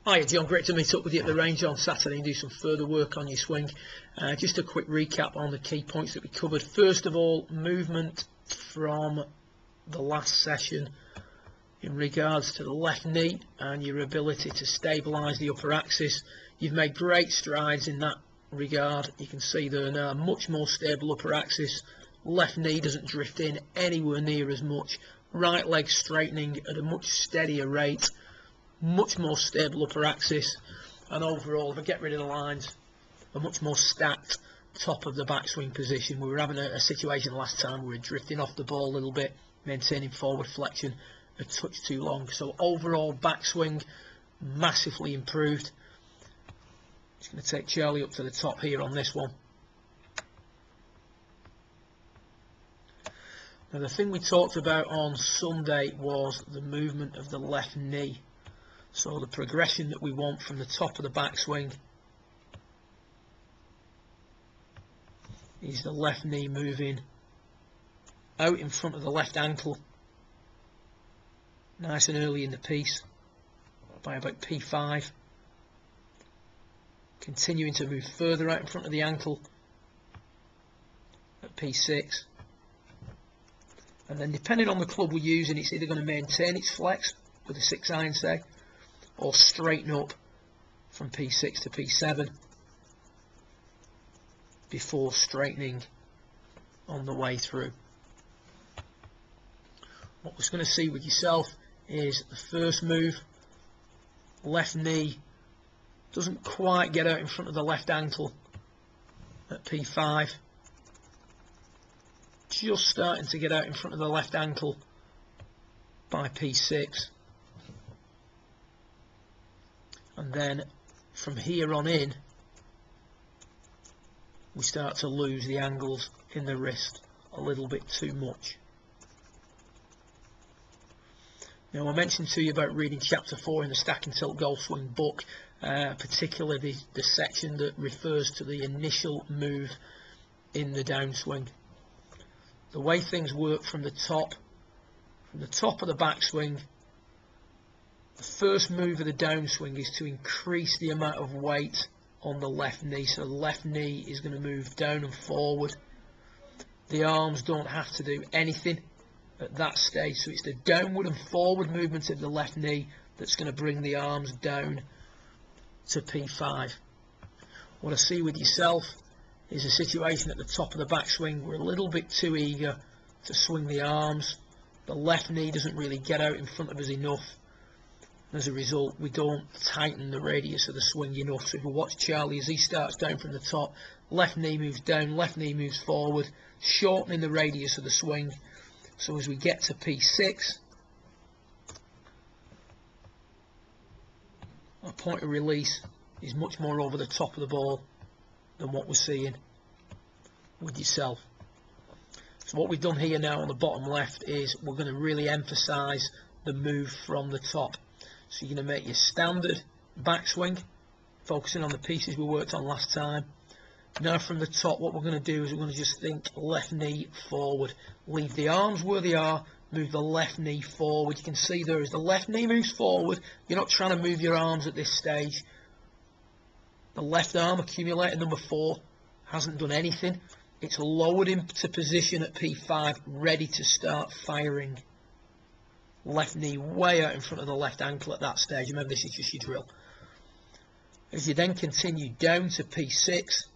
Hiya John, great to meet up with you at the range on Saturday and do some further work on your swing. Just a quick recap on the key points that we covered. First of all, movement from the last session in regards to the left knee and your ability to stabilise the upper axis. You've made great strides in that regard. You can see there now much more stable upper axis. Left knee doesn't drift in anywhere near as much. Right leg straightening at a much steadier rate. Much more stable upper axis, and overall, if I get rid of the lines, a much more stacked top of the backswing position. We were having a situation last time where we were drifting off the ball a little bit, maintaining forward flexion a touch too long. So overall backswing massively improved. Just going to take Charlie up to the top here on this one. Now the thing we talked about on Sunday was the movement of the left knee. So the progression that we want from the top of the backswing is the left knee moving out in front of the left ankle, nice and early in the piece, by about P5, continuing to move further out in front of the ankle at P6, and then depending on the club we're using, it's either going to maintain its flex with a 6 iron, say, or straighten up from P6 to P7 before straightening on the way through. What we're going to see with yourself is the first move, left knee doesn't quite get out in front of the left ankle at P5, just starting to get out in front of the left ankle by P6. And then from here on in, we start to lose the angles in the wrist a little bit too much. Now I mentioned to you about reading chapter 4 in the Stack and Tilt Golf Swing book, particularly the section that refers to the initial move in the downswing. The way things work from the top of the backswing, the first move of the downswing is to increase the amount of weight on the left knee. So the left knee is going to move down and forward. The arms don't have to do anything at that stage. So it's the downward and forward movement of the left knee that's going to bring the arms down to P5. What I see with yourself is a situation at the top of the backswing. We're a little bit too eager to swing the arms. The left knee doesn't really get out in front of us enough. As a result, we don't tighten the radius of the swing enough. So if we watch Charlie as he starts down from the top, left knee moves down, left knee moves forward, shortening the radius of the swing. So as we get to P6, our point of release is much more over the top of the ball than what we're seeing with yourself. So what we've done here now on the bottom left is we're going to really emphasize the move from the top. So you're going to make your standard backswing, focusing on the pieces we worked on last time. Now from the top, what we're going to do is we're going to just think left knee forward. Leave the arms where they are, move the left knee forward. You can see there as the left knee moves forward, you're not trying to move your arms at this stage. The left arm, accumulator number 4, hasn't done anything. It's lowered into position at P5, ready to start firing. Left knee way out in front of the left ankle at that stage. Remember, this is just your drill. As you then continue down to P6,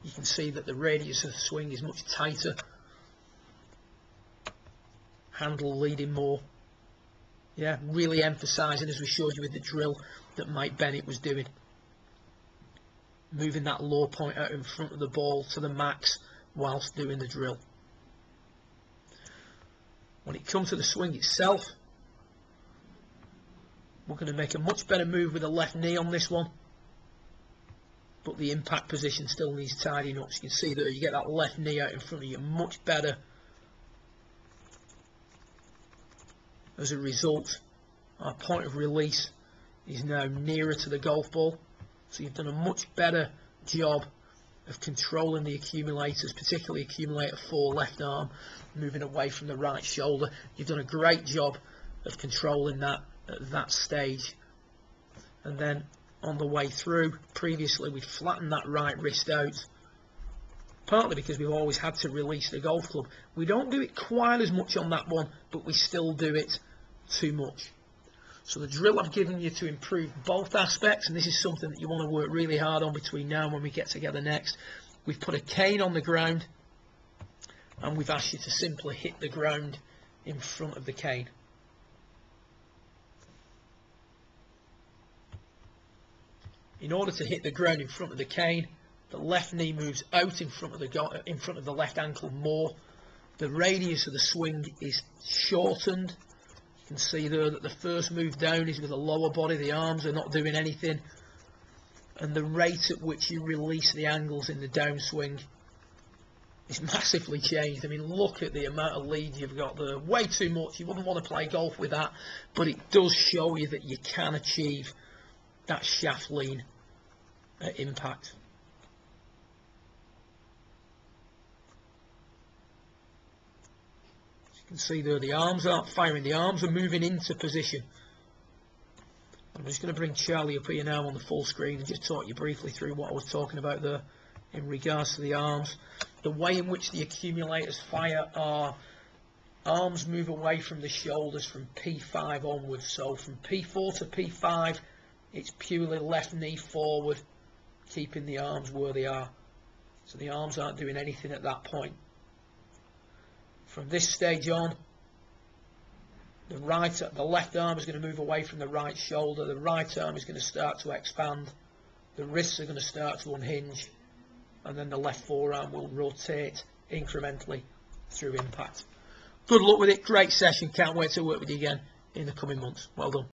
you can see that the radius of the swing is much tighter. Handle leading more. Yeah, really emphasising, as we showed you with the drill, that Mike Bennett was doing. Moving that low point out in front of the ball to the max whilst doing the drill. When it comes to the swing itself, we're going to make a much better move with the left knee on this one, but the impact position still needs tidying up. So you can see that you get that left knee out in front of you much better. As a result, our point of release is now nearer to the golf ball, so you've done a much better job of controlling the accumulators, particularly accumulator 4 left arm, moving away from the right shoulder. You've done a great job of controlling that at that stage and then on the way through, previously we'd flattened that right wrist out, partly because we've always had to release the golf club. We don't do it quite as much on that one, but we still do it too much. So the drill I've given you to improve both aspects, and this is something that you want to work really hard on between now and when we get together next, we've put a cane on the ground, and we've asked you to simply hit the ground in front of the cane. In order to hit the ground in front of the cane, the left knee moves out in front of the left ankle more. The radius of the swing is shortened. You can see there that the first move down is with the lower body, the arms are not doing anything, and the rate at which you release the angles in the downswing is massively changed. I mean, look at the amount of lead you've got there. Way too much. You wouldn't want to play golf with that, but it does show you that you can achieve that shaft lean at impact. You can see there the arms aren't firing, the arms are moving into position. I'm just going to bring Charlie up here now on the full screen and just talk you briefly through what I was talking about there in regards to the arms. The way in which the accumulators fire are arms move away from the shoulders from P5 onwards. So from P4 to P5 it's purely left knee forward, keeping the arms where they are. So the arms aren't doing anything at that point. From this stage on, the left arm is going to move away from the right shoulder, the right arm is going to start to expand, the wrists are going to start to unhinge, and then the left forearm will rotate incrementally through impact. Good luck with it, great session, can't wait to work with you again in the coming months. Well done.